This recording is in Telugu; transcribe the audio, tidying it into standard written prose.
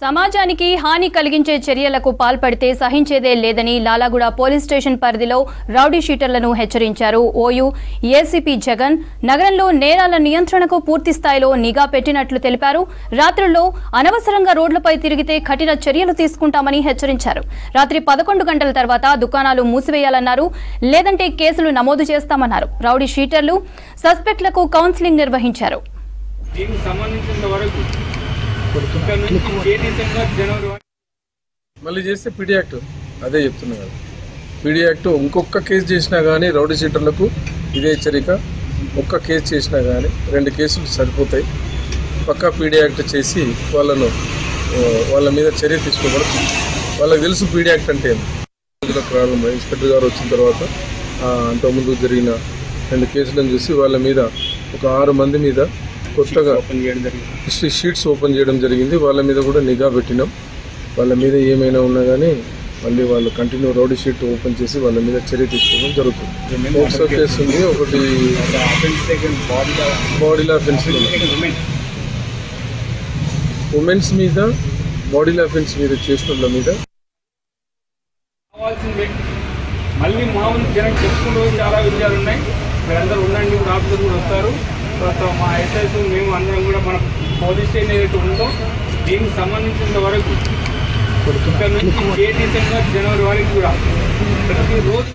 సమాజానికి హాని కలిగించే చర్యలకు పాల్పడితే సహించేదే లేదని లాలాగూడ పోలీస్ స్టేషన్ పరిధిలో రౌడీ షీటర్లను హెచ్చరించారు ఓయూ ఏసీపీ జగన్. నగరంలో నేరాల నియంత్రణకు పూర్తి స్థాయిలో నిఘా పెట్టినట్లు తెలిపారు. రాత్రుల్లో అనవసరంగా రోడ్లపై తిరిగితే కఠిన చర్యలు తీసుకుంటామని హెచ్చరించారు. రాత్రి 11 గంటల తర్వాత దుకాణాలు మూసివేయాలన్నారు. లేదంటే కేసులు నమోదు చేస్తామన్నారు. రౌడీ షీటర్లు సస్పెక్ట్లకు కౌన్సిలింగ్ నిర్వహించారు. మళ్ళీ చేస్తే పీడీ యాక్ట్ అదే చెప్తున్నా కదా. పీడీ యాక్ట్ ఇంకొక కేసు చేసినా కానీ రౌడీ షీటర్లకు ఇదే హెచ్చరిక. ఒక్క కేసు చేసినా కానీ 2 కేసులు సరిపోతాయి. పక్కా పీడీ యాక్ట్ చేసి వాళ్ళ మీద చర్య తీసుకోబడుతుంది. వాళ్ళకి తెలుసు పీడీ యాక్ట్ అంటే ప్రారంభం. ఇన్స్పెక్టర్ గారు వచ్చిన తర్వాత అంతకుముందు జరిగిన 2 కేసులను చూసి వాళ్ళ మీద ఒక 6 మంది మీద కొత్తగా హిస్టరీ షీట్స్ ఓపెన్ చేయడం జరిగింది. వాళ్ళ మీద కూడా నిఘా పెట్టినాం. వాళ్ళ మీద ఏమైనా ఉన్నా కానీ మళ్ళీ వాళ్ళు కంటిన్యూ రౌడీ షీట్ ఓపెన్ చేసి వాళ్ళ మీద చర్య తీసుకోవడం జరుగుతుంది. పోక్సో కేసు ఉంది, ఒకటి బాడీలో అఫెన్స్, ఉమెన్స్ మీద బాడీలో అఫెన్స్ మీద చేసిన వాళ్ళ మీద మళ్ళీ మామూలు జనం చెప్పుకుంటూ చాలా విషయాలు ఉన్నాయి. మీరందరూ ఉండండి, కూడా ఆఫీసర్ కూడా వస్తారు. తర్వాత మా ఎస్ఐస్ మేము అందరం కూడా మన పోలీస్ స్టేషన్ ఏదైతే ఉందో దీనికి సంబంధించినంత వరకు ఇక్కడ నుంచి ఏ డిసెంబర్ జనవరి వరకు కూడా ప్రతిరోజు